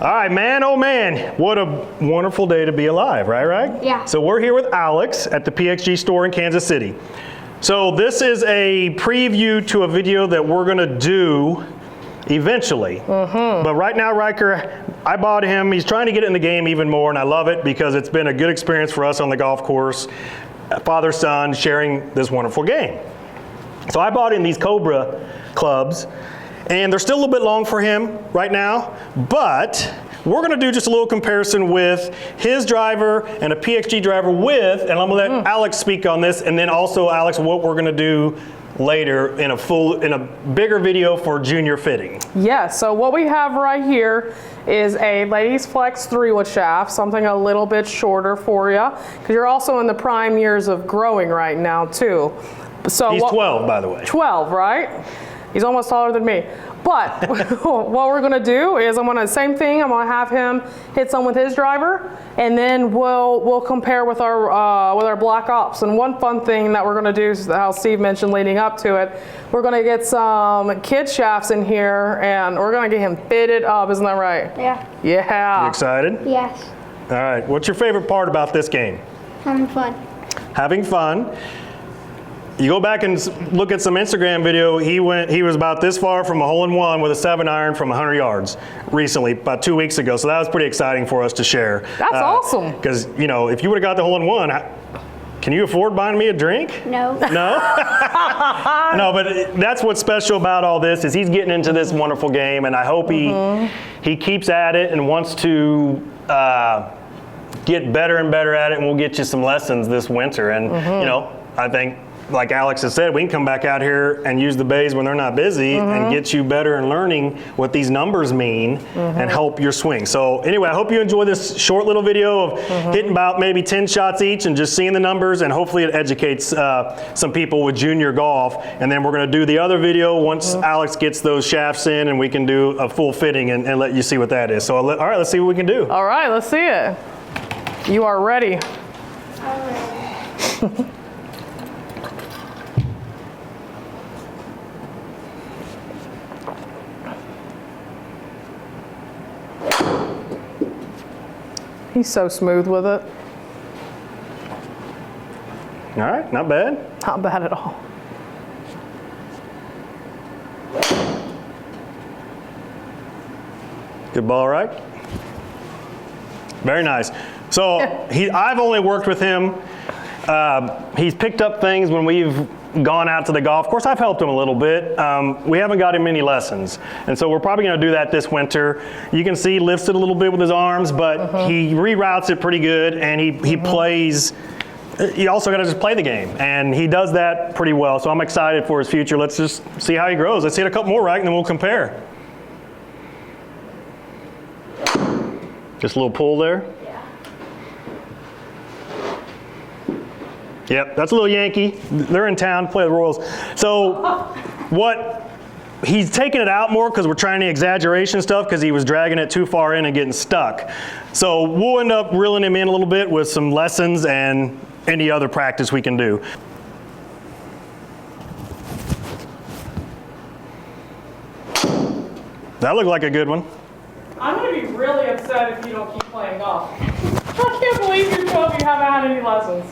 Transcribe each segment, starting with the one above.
All right, man, oh man, what a wonderful day to be alive, right? Yeah. So we're here with Alex at the PXG store in Kansas City. So this is a preview to a video that we're gonna do eventually. But right now, Riker, I bought him. He's trying to get in the game even more, and I love it because it's been a good experience for us on the golf course, father-son sharing this wonderful game. So I bought him these Cobra clubs, and they're still a little bit long for him right now, but we're gonna do just a little comparison with his driver and a PXG driver with, and I'm gonna let Alex speak on this, and then also, Alex, what we're gonna do later in a bigger video for junior fitting. Yeah, so what we have right here is a Ladies Flex 3-wood shaft, something a little bit shorter for you, because you're also in the prime years of growing right now too. So He's 12, by the way. 12, right? He's almost taller than me. But what we're gonna do is I'm gonna have him hit some with his driver, and then we'll compare with our Black Ops. And one fun thing that we're gonna do is how Steve mentioned leading up to it, we're gonna get some kid shafts in here, and we're gonna get him fitted up. Isn't that right? Yeah. Yeah. You excited? Yes. All right, what's your favorite part about this game? Having fun. Having fun. You go back and look at some Instagram video, he was about this far from a hole-in-one with a 7-iron from 100 yards recently, about 2 weeks ago. So that was pretty exciting for us to share. That's awesome. Because, you know, if you would have got the hole-in-one, can you afford buying me a drink? No. No? No, but that's what's special about all this is he's getting into this wonderful game, and I hope he keeps at it and wants to get better and better at it, and we'll get you some lessons this winter. And, you know, I think, like Alex has said, we can come back out here and use the bays when they're not busy and get you better in learning what these numbers mean and help your swing. So anyway, I hope you enjoy this short little video of hitting about maybe 10 shots each and just seeing the numbers, and hopefully it educates some people with junior golf. And then we're gonna do the other video once Alex gets those shafts in, and we can do a full fitting and let you see what that is. So all right, let's see what we can do. All right, let's see it. You are ready. He's so smooth with it. All right, not bad. Not bad at all. Good ball, right? Very nice. So I've only worked with him. He's picked up things when we've gone out to the golf course. I've helped him a little bit. We haven't got him any lessons. And so we're probably gonna do that this winter. You can see he lifts it a little bit with his arms, but he reroutes it pretty good, and he plays. You also gotta just play the game, and he does that pretty well. So I'm excited for his future. Let's just see how he grows. Let's hit a couple more, right, and then we'll compare. Just a little pull there. Yep, that's a little Yankee. They're in town, play the Royals. So he's taking it out more because we're trying the exaggeration stuff because he was dragging it too far in and getting stuck. So we'll end up reeling him in a little bit with some lessons and any other practice we can do. That looked like a good one. I'm going to be really upset if you don't keep playing golf. I can't believe you're 12, you haven't had any lessons.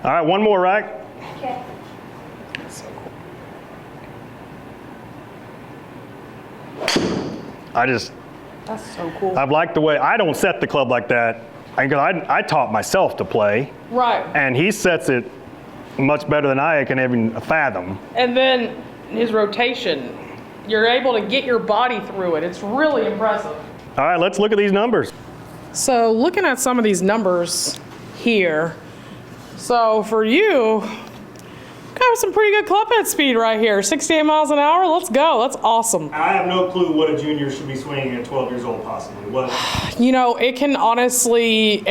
All right, one more, right? Okay. That's so cool. I've liked the way, I don't set the club like that. I taught myself to play. Right. And he sets it much better than I can even fathom. And then his rotation, you're able to get your body through it. It's really impressive. All right, let's look at these numbers. So looking at some of these numbers here, so for you, got some pretty good club head speed right here. 68 miles an hour, let's go, that's awesome. I have no clue what a junior should be swinging at 12 years old possibly. What? You know, it can honestly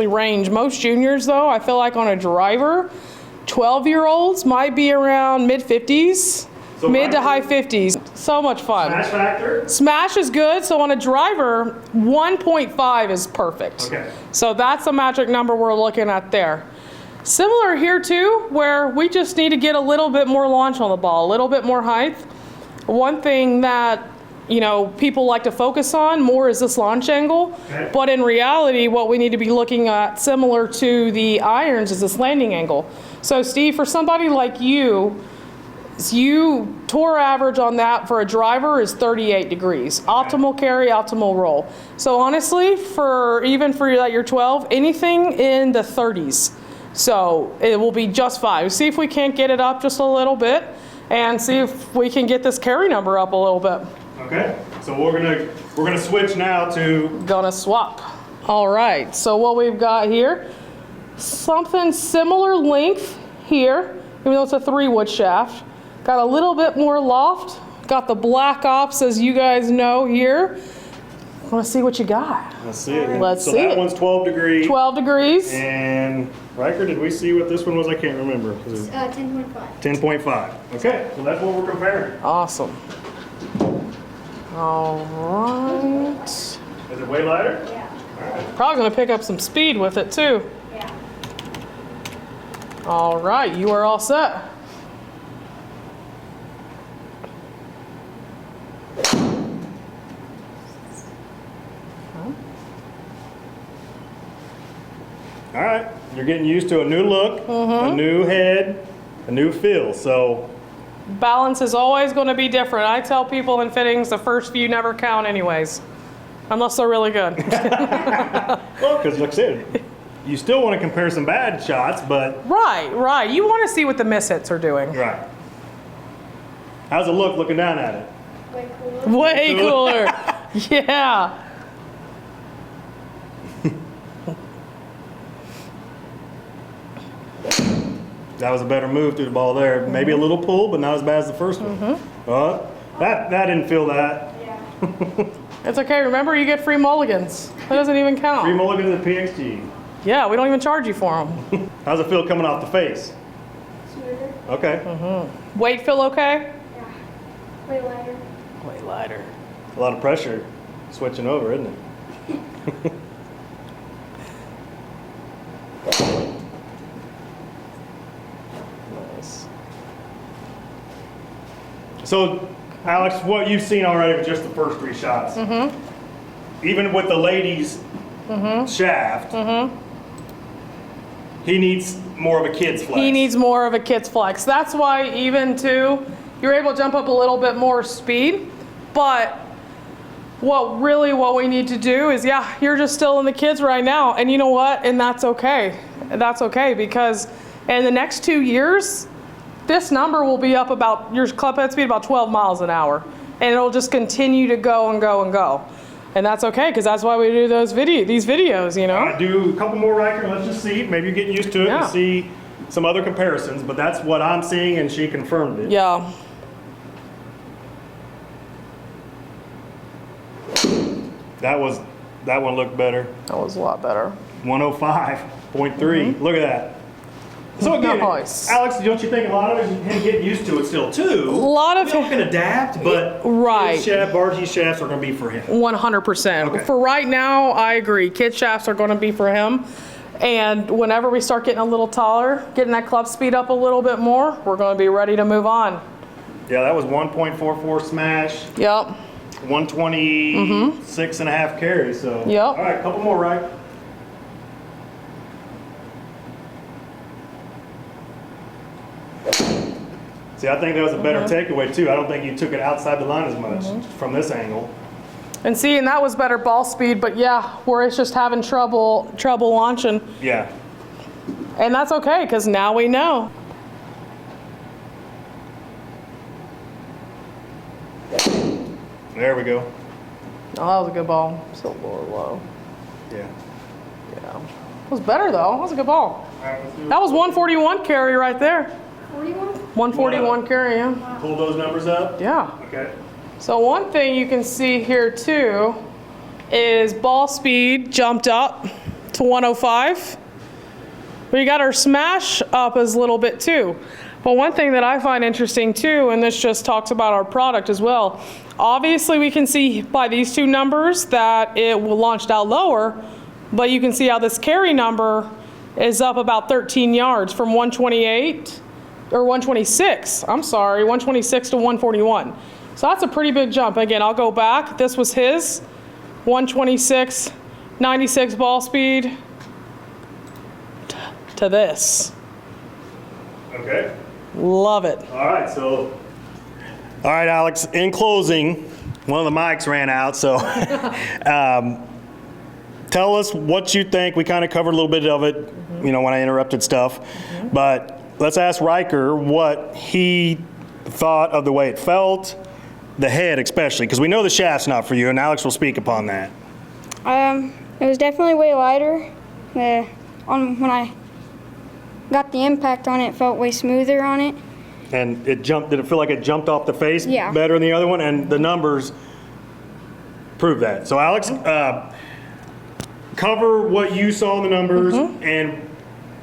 range. Most juniors though, I feel like on a driver, 12-year-olds might be around mid-50s. So mid to high 50s. So much fun. Smash factor? Smash is good. So on a driver, 1.5 is perfect. Okay. So that's the magic number we're looking at there. Similar here too, where we just need to get a little bit more launch on the ball, a little bit more height. One thing that you know, people like to focus on more is this launch angle. Okay. But in reality, what we need to be looking at, similar to the irons, is this landing angle. So Steve, for somebody like you tour average on that for a driver is 38 degrees. Optimal carry, optimal roll. So honestly, even for your 12, anything in the 30s. So it will be just fine. See if we can't get it up just a little bit and see if we can get this carry number up a little bit. Okay, so we're gonna switch now to Gonna swap. All right, so what we've got here, something similar length here, even though it's a 3-wood shaft. Got a little bit more loft. Got the Black Ops, as you guys know here. I want to see what you got. Let's see it. Let's so see that it. one's 12 degrees. 12 degrees. And Riker, did we see what this one was? I can't remember. 10.5. 10.5. Okay, so that's what we're comparing. Awesome. All right. Is it way lighter? Yeah. Probably going to pick up some speed with it too. Yeah. All right, you are all set. All right, you're getting used to a new look, a new head, a new feel. So Balance is always going to be different. I tell people in fittings, the first few never count anyways, unless they're really good. well, because like I said, you still want to compare some bad shots, but Right. You want to see what the mishits are doing. right. How's it look looking down at it? Way cooler. Way cooler. Yeah. That was a better move through the ball there. Maybe a little pull, but not as bad as the first one. That didn't feel that. Yeah. It's okay. Remember, you get free mulligans. That doesn't even count. 3 mulligans at PXG. Yeah, we don't even charge you for them. How's it feel coming off the face? Smoother. Okay. Weight feel okay? Yeah. Way lighter. Way lighter. A lot of pressure switching over, isn't it? Nice. So, Alex, what you've seen already with just the first 3 shots, even with the ladies' shaft, he needs more of a kid's flex. He needs more of a kid's flex. That's why even too, you're able to jump up a little bit more speed, but what we need to do is, yeah, you're just still in the kids right now, and you know what? And that's okay. That's okay, because in the next 2 years, this number will be up about, your club head speed about 12 miles an hour, and it'll just continue to go and go and go. And that's okay, because that's why we do these videos, you know? I do a couple more, Riker. Let's just see. Maybe you're getting used to it Yeah. and see some other comparisons, but that's what I'm seeing, and she confirmed it. Yeah. That one looked better. That was a lot better. 105.3. Look at that. So again, Nice. Alex, don't you think a lot of it is him getting used to it still too? A lot of We all can adapt, but Right. his shaft, Bargee shafts are going to be for him. 100%. Okay. For right now, I agree. Kid shafts are going to be for him. And whenever we start getting a little taller, getting that club speed up a little bit more, we're going to be ready to move on. Yeah, that was 1.44 smash, Yep. 126 and a half carry. So, Yep. all right, a couple more, right? See, I think that was a better takeaway too. I don't think you took it outside the line as much from this angle. And see, and that was better ball speed, but yeah, where it's just having trouble launching. Yeah. And that's okay, because now we know. There we go. Oh, that was a good ball. Still lower low. Yeah. Yeah. It was better though. That was a good ball. All right, let's do That was 141 carry right there. 41? 141 carry, yeah. Pull those numbers up. Yeah. Okay. So one thing you can see here too is ball speed jumped up to 105. We got our smash up as a little bit too. But one thing that I find interesting too, and this just talks about our product as well, obviously we can see by these two numbers that it launched out lower, but you can see how this carry number is up about 13 yards from 128, or 126, I'm sorry, 126 to 141. So that's a pretty big jump. Again, I'll go back. This was his 126, 96 ball speed to this. Okay. Love it. All right, so. All right, Alex, in closing, one of the mics ran out, so tell us what you think. We kind of covered a little bit of it, when I interrupted stuff. But let's ask Riker what he thought of the way it felt, the head especially, because we know the shaft's not for you, and Alex will speak upon that. It was definitely way lighter. When I got the impact on it, it felt way smoother on it. And it jumped, did it feel like it jumped off the face Yeah. better than the other one? And the numbers prove that. So Alex, cover what you saw in the numbers and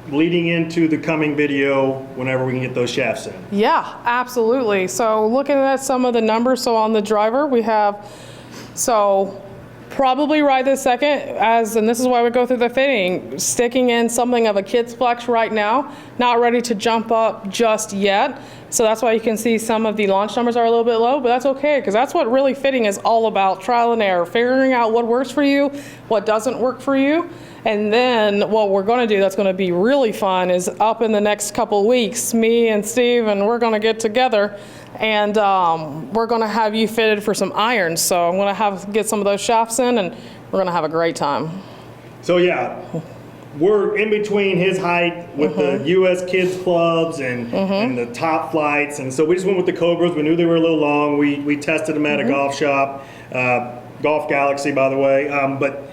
leading into the coming video whenever we can get those shafts in. Yeah, absolutely. So looking at some of the numbers, so on the driver, we have, so probably right this second, and this is why we go through the fitting, sticking in something of a kid's flex right now, not ready to jump up just yet. So that's why you can see some of the launch numbers are a little bit low, but that's okay, because that's what really fitting is all about, trial and error, figuring out what works for you, what doesn't work for you. And then what we're going to do that's going to be really fun is up in the next couple weeks, me and Steve, and we're going to get together and we're going to have you fitted for some irons. So I'm going to get some of those shafts in and we're going to have a great time. So yeah, we're in between his height with the U.S. Kids clubs and the top flights. And so we just went with the Cobras. We knew they were a little long. We tested them at a golf shop, Golf Galaxy, by the way. But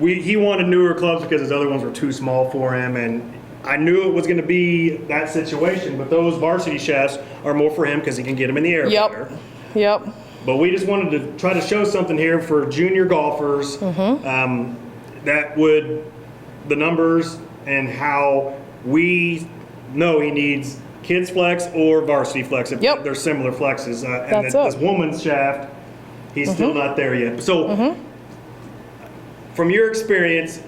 he wanted newer clubs because his other ones were too small for him. And I knew it was going to be that situation, but those varsity shafts are more for him because he can get them in the air better. Yep. But we just wanted to try to show something here for junior golfers that would, the numbers and how we know he needs kids flex or varsity flex if they're similar flexes. And this woman's shaft, he's still not there yet. So from your experience,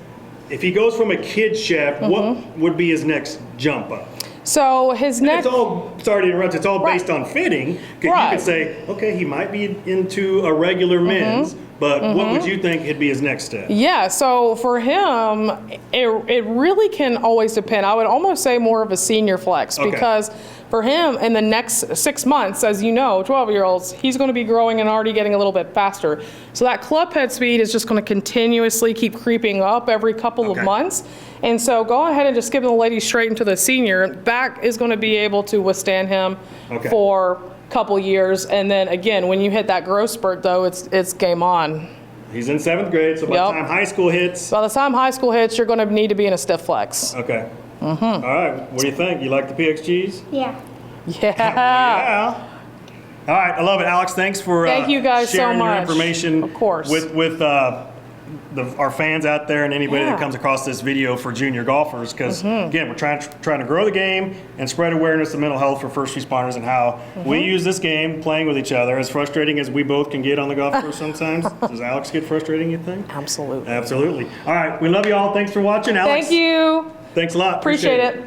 if he goes from a kid's shaft, what would be his next jump up? So his next... It's all, sorry to interrupt, it's all based on fitting. You could say, okay, he might be into a regular men's, but what would you think would be his next step? Yeah, so for him, it really can always depend. I would almost say more of a senior flex because for him in the next 6 months, as you know, 12-year-olds, he's going to be growing and already getting a little bit faster. So that club head speed is just going to continuously keep creeping up every couple of months. And so go ahead and just skip the lady straight into the senior. That is going to be able to withstand him for a couple years. And then again, when you hit that growth spurt though, it's game on. He's in 7th grade, so by the time high school hits... By the time high school hits, you're going to need to be in a stiff flex. Okay. All right, what do you think? You like the PXGs? Yeah. Yeah. All right, I love it. Alex, thanks for Thank you guys sharing so much. your information Of course. with our fans out there and anybody that comes across this video for junior golfers. Because, again, we're trying to grow the game and spread awareness of mental health for first responders and how we use this game playing with each other. As frustrating as we both can get on the golf course sometimes. Does Alex get frustrating, you think? Absolutely. Absolutely. All right, we love you all. Thanks for watching. Alex, Thank you. thanks a lot. Appreciate it.